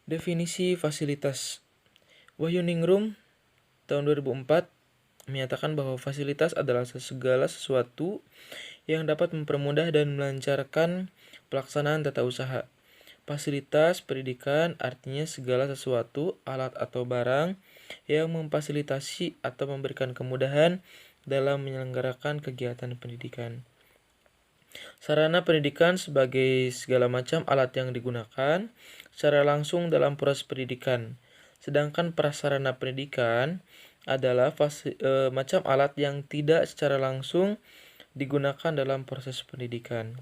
Definisi fasilitas. Wahyuningrum tahun 2004 menyatakan bahwa fasilitas adalah segala sesuatu yang dapat mempermudah dan melancarkan pelaksanaan tata usaha. Fasilitas pendidikan artinya segala sesuatu, alat atau barang yang memfasilitasi atau memberikan kemudahan dalam menyelenggarakan kegiatan pendidikan. Sarana pendidikan sebagai segala macam alat yang digunakan secara langsung dalam proses pendidikan. Sedangkan prasarana pendidikan adalah macam alat yang tidak secara langsung digunakan dalam proses pendidikan.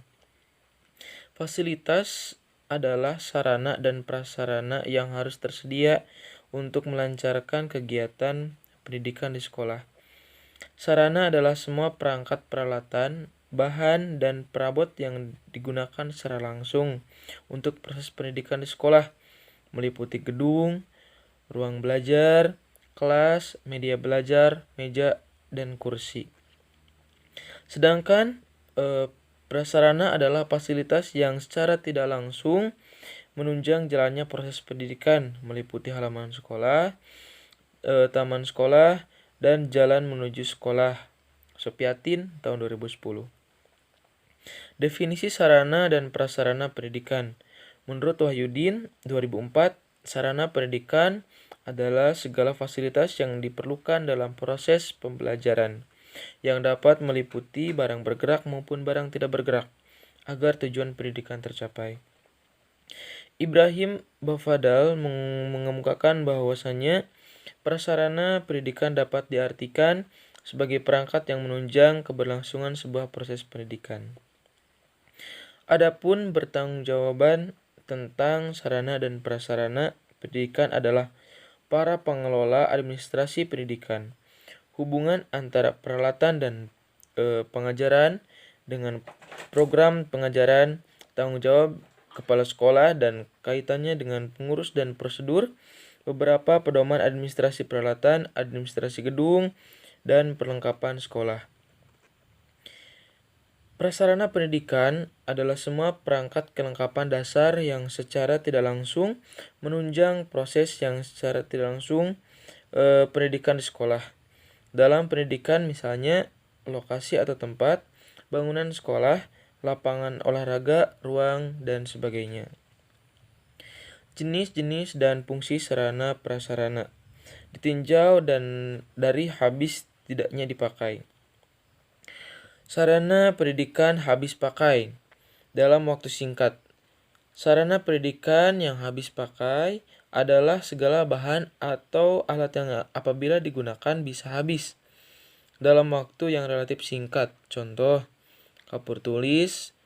Fasilitas adalah sarana dan prasarana yang harus tersedia untuk melancarkan kegiatan pendidikan di sekolah. Sarana adalah semua perangkat peralatan, bahan, dan perabot yang digunakan secara langsung untuk proses pendidikan di sekolah, meliputi gedung, ruang belajar, kelas, media belajar, meja, dan kursi. Sedangkan prasarana adalah fasilitas yang secara tidak langsung menunjang jalannya proses pendidikan, meliputi halaman sekolah, taman sekolah, dan jalan menuju sekolah. Sopiatin tahun 2010. Definisi sarana dan prasarana pendidikan. Menurut Wahyudin 2004, sarana pendidikan adalah segala fasilitas yang diperlukan dalam proses pembelajaran, yang dapat meliputi barang bergerak maupun barang tidak bergerak, agar tujuan pendidikan tercapai. Ibrahim Bafadal mengemukakan bahwasanya prasarana pendidikan dapat diartikan sebagai perangkat yang menunjang keberlangsungan sebuah proses pendidikan. Adapun bertanggungjawaban tentang sarana dan prasarana pendidikan adalah para pengelola administrasi pendidikan. Hubungan antara peralatan dan pengajaran dengan program pengajaran, tanggung jawab kepala sekolah, dan kaitannya dengan pengurus dan prosedur, beberapa pedoman administrasi peralatan, administrasi gedung, dan perlengkapan sekolah. Prasarana pendidikan adalah semua perangkat kelengkapan dasar yang secara tidak langsung menunjang proses yang secara tidak langsung pendidikan di sekolah. Dalam pendidikan misalnya lokasi atau tempat, bangunan sekolah, lapangan olahraga, ruang, dan sebagainya. Jenis-jenis dan fungsi sarana prasarana ditinjau dan dari habis tidaknya dipakai. Sarana pendidikan habis pakai dalam waktu singkat. Sarana pendidikan yang habis pakai adalah segala bahan atau alat yang apabila digunakan bisa habis dalam waktu yang relatif singkat. Contoh, kapur tulis,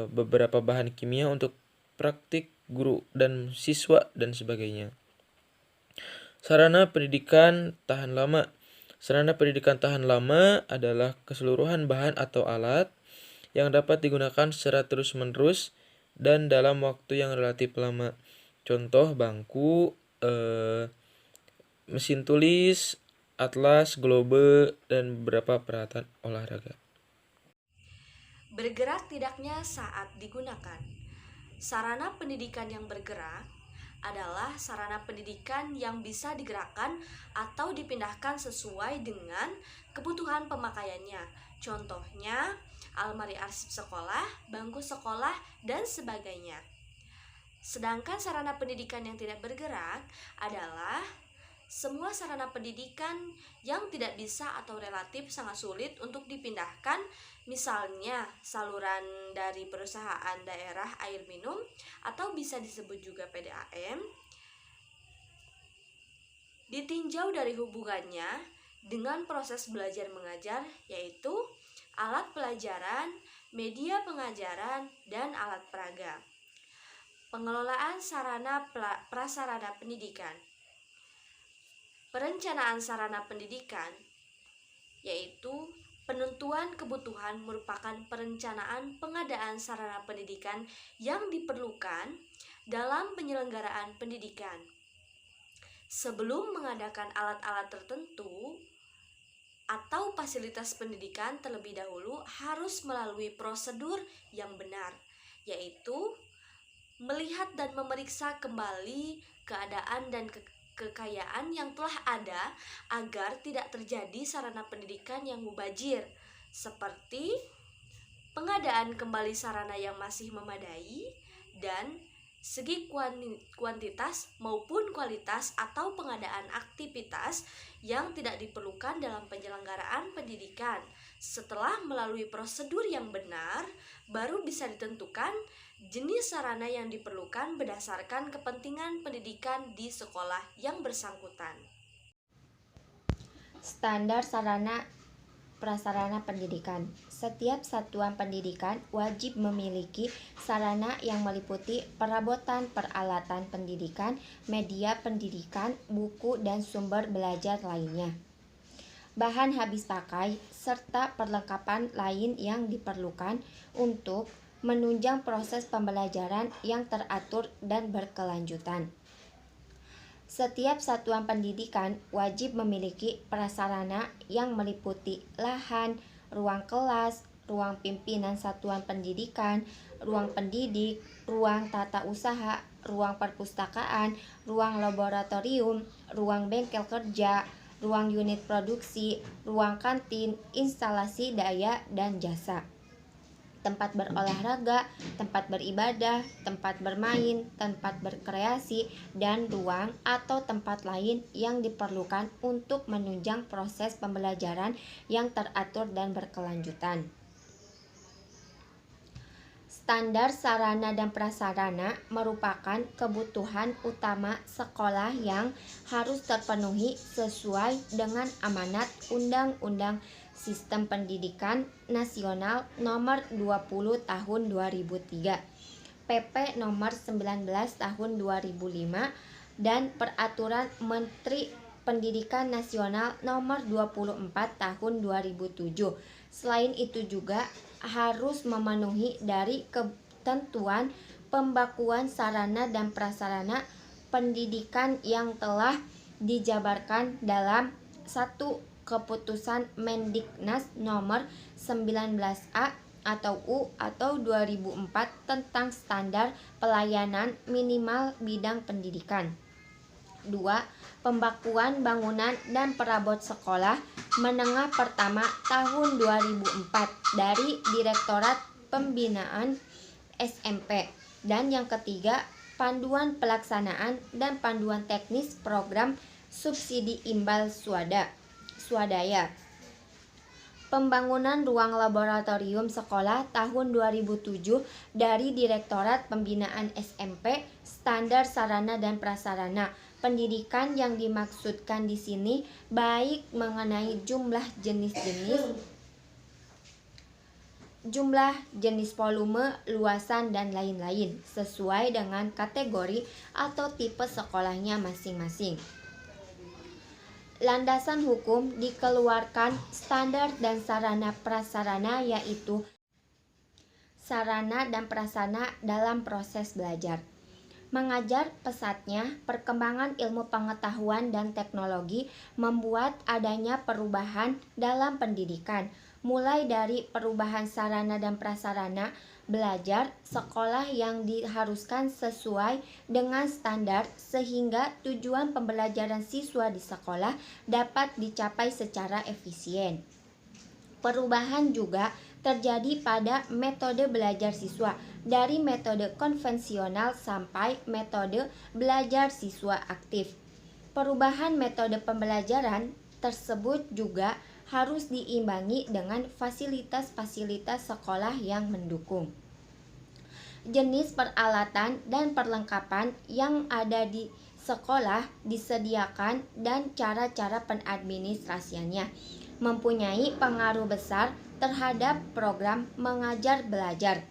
beberapa bahan kimia untuk praktik guru dan siswa, dan sebagainya. Sarana pendidikan tahan lama. Sarana pendidikan tahan lama adalah keseluruhan bahan atau alat yang dapat digunakan secara terus-menerus dan dalam waktu yang relatif lama. Contoh, bangku, mesin tulis, atlas, globe, dan beberapa peralatan olahraga. Bergerak tidaknya saat digunakan. Sarana pendidikan yang bergerak adalah sarana pendidikan yang bisa digerakkan atau dipindahkan sesuai dengan kebutuhan pemakaiannya. Contohnya, almari arsip sekolah, bangku sekolah, dan sebagainya. Sedangkan sarana pendidikan yang tidak bergerak adalah semua sarana pendidikan yang tidak bisa atau relatif sangat sulit untuk dipindahkan, misalnya saluran dari perusahaan daerah air minum atau bisa disebut juga PDAM, ditinjau dari hubungannya dengan proses belajar mengajar, yaitu alat pelajaran, media pengajaran, dan alat peraga. Pengelolaan sarana prasarana pendidikan. Perencanaan sarana pendidikan, yaitu penentuan kebutuhan merupakan perencanaan pengadaan sarana pendidikan yang diperlukan dalam penyelenggaraan pendidikan. Sebelum mengadakan alat-alat tertentu atau fasilitas pendidikan, terlebih dahulu harus melalui prosedur yang benar, yaitu melihat dan memeriksa kembali keadaan dan kekayaan yang telah ada agar tidak terjadi sarana pendidikan yang mubazir, seperti pengadaan kembali sarana yang masih memadai dan segi kuantitas maupun kualitas atau pengadaan aktivitas yang tidak diperlukan dalam penyelenggaraan pendidikan. Setelah melalui prosedur yang benar, baru bisa ditentukan jenis sarana yang diperlukan berdasarkan kepentingan pendidikan di sekolah yang bersangkutan. Standar sarana prasarana pendidikan. Setiap satuan pendidikan wajib memiliki sarana yang meliputi perabotan peralatan pendidikan, media pendidikan, buku dan sumber belajar lainnya, bahan habis pakai, serta perlengkapan lain yang diperlukan untuk menunjang proses pembelajaran yang teratur dan berkelanjutan. Setiap satuan pendidikan wajib memiliki prasarana yang meliputi lahan, ruang kelas, ruang pimpinan satuan pendidikan, ruang pendidik, ruang tata usaha, ruang perpustakaan, ruang laboratorium, ruang bengkel kerja, ruang unit produksi, ruang kantin, instalasi daya dan jasa, tempat berolahraga, tempat beribadah, tempat bermain, tempat berkreasi, dan ruang atau tempat lain yang diperlukan untuk menunjang proses pembelajaran yang teratur dan berkelanjutan. Standar sarana dan prasarana merupakan kebutuhan utama sekolah yang harus terpenuhi sesuai dengan amanat Undang-Undang Sistem Pendidikan Nasional Nomor 20 Tahun 2003, PP Nomor 19 Tahun 2005, dan Peraturan Menteri Pendidikan Nasional Nomor 24 Tahun 2007. Selain itu juga harus memenuhi dari ketentuan pembakuan sarana dan prasarana pendidikan yang telah dijabarkan dalam 1 Keputusan Mendiknas Nomor 19A atau U atau 2004 tentang standar pelayanan minimal bidang pendidikan. 2. Pembakuan bangunan dan perabot sekolah menengah pertama tahun 2004 dari Direktorat Pembinaan SMP. Dan yang ketiga, panduan pelaksanaan dan panduan teknis program subsidi imbal swadaya. Pembangunan ruang laboratorium sekolah tahun 2007 dari Direktorat Pembinaan SMP, standar sarana dan prasarana pendidikan yang dimaksudkan di sini baik mengenai jumlah jenis volume, luasan dan lain-lain sesuai dengan kategori atau tipe sekolahnya masing-masing. Landasan hukum dikeluarkan standar dan sarana prasarana yaitu sarana dan prasarana dalam proses belajar mengajar. Pesatnya perkembangan ilmu pengetahuan dan teknologi membuat adanya perubahan dalam pendidikan, mulai dari perubahan sarana dan prasarana belajar sekolah yang diharuskan sesuai dengan standar sehingga tujuan pembelajaran siswa di sekolah dapat dicapai secara efisien. Perubahan juga terjadi pada metode belajar siswa dari metode konvensional sampai metode belajar siswa aktif. Perubahan metode pembelajaran tersebut juga harus diimbangi dengan fasilitas-fasilitas sekolah yang mendukung. Jenis peralatan dan perlengkapan yang ada di sekolah disediakan dan cara-cara pengadministrasiannya mempunyai pengaruh besar terhadap program mengajar belajar.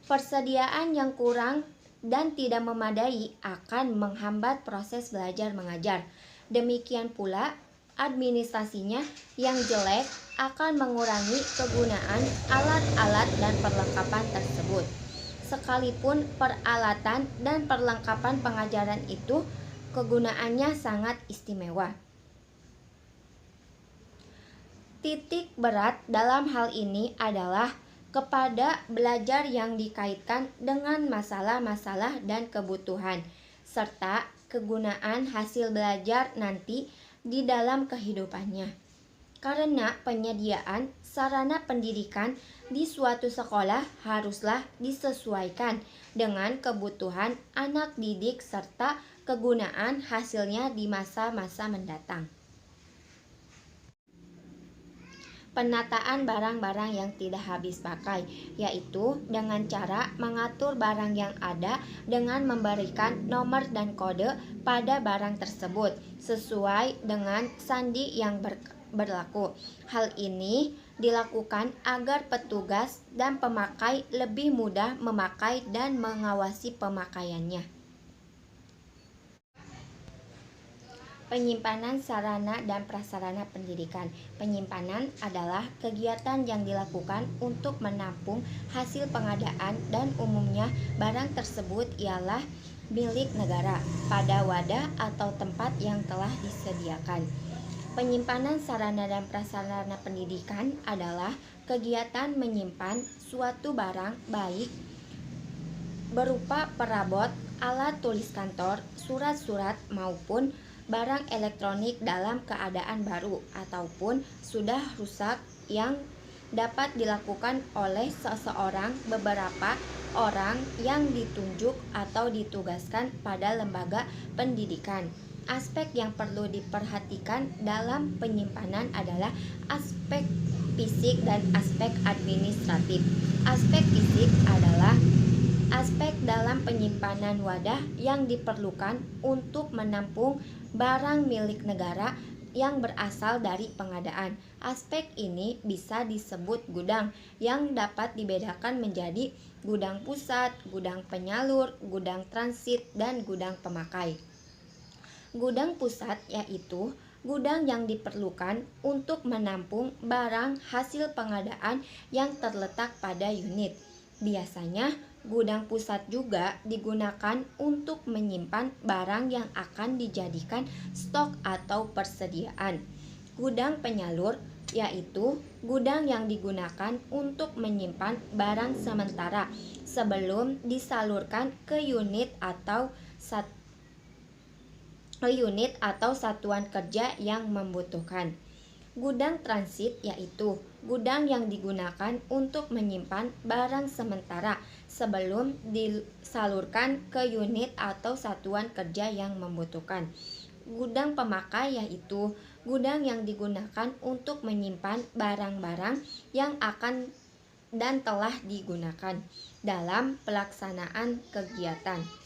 Persediaan yang kurang dan tidak memadai akan menghambat proses belajar mengajar. Demikian pula administrasinya yang jelek akan mengurangi kegunaan alat-alat dan perlengkapan tersebut. Sekalipun peralatan dan perlengkapan pengajaran itu kegunaannya sangat istimewa. Titik berat dalam hal ini adalah kepada belajar yang dikaitkan dengan masalah-masalah dan kebutuhan, serta kegunaan hasil belajar nanti di dalam kehidupannya. Karena penyediaan sarana pendidikan di suatu sekolah haruslah disesuaikan dengan kebutuhan anak didik serta kegunaan hasilnya di masa-masa mendatang. Penataan barang-barang yang tidak habis pakai, yaitu dengan cara mengatur barang yang ada dengan memberikan nomor dan kode pada barang tersebut sesuai dengan sandi yang berlaku. Hal ini dilakukan agar petugas dan pemakai lebih mudah memakai dan mengawasi pemakaiannya. Penyimpanan sarana dan prasarana pendidikan. Penyimpanan adalah kegiatan yang dilakukan untuk menampung hasil pengadaan dan umumnya barang tersebut ialah milik negara pada wadah atau tempat yang telah disediakan. Penyimpanan sarana dan prasarana pendidikan adalah kegiatan menyimpan suatu barang baik berupa perabot, alat tulis kantor, surat-surat maupun barang elektronik dalam keadaan baru ataupun sudah rusak yang dapat dilakukan oleh seseorang, beberapa orang yang ditunjuk atau ditugaskan pada lembaga pendidikan. Aspek yang perlu diperhatikan dalam penyimpanan adalah aspek fisik dan aspek administratif. Aspek fisik adalah aspek dalam penyimpanan wadah yang diperlukan untuk menampung barang milik negara yang berasal dari pengadaan. Aspek ini bisa disebut gudang, yang dapat dibedakan menjadi gudang pusat, gudang penyalur, gudang transit, dan gudang pemakai. Gudang pusat yaitu gudang yang diperlukan untuk menampung barang hasil pengadaan yang terletak pada unit. Biasanya gudang pusat juga digunakan untuk menyimpan barang yang akan dijadikan stok atau persediaan. Gudang penyalur yaitu gudang yang digunakan untuk menyimpan barang sementara sebelum disalurkan ke unit atau satuan kerja yang membutuhkan. Gudang transit yaitu gudang yang digunakan untuk menyimpan barang sementara sebelum disalurkan ke unit atau satuan kerja yang membutuhkan. Gudang pemakai yaitu gudang yang digunakan untuk menyimpan barang-barang yang akan dan telah digunakan dalam pelaksanaan kegiatan.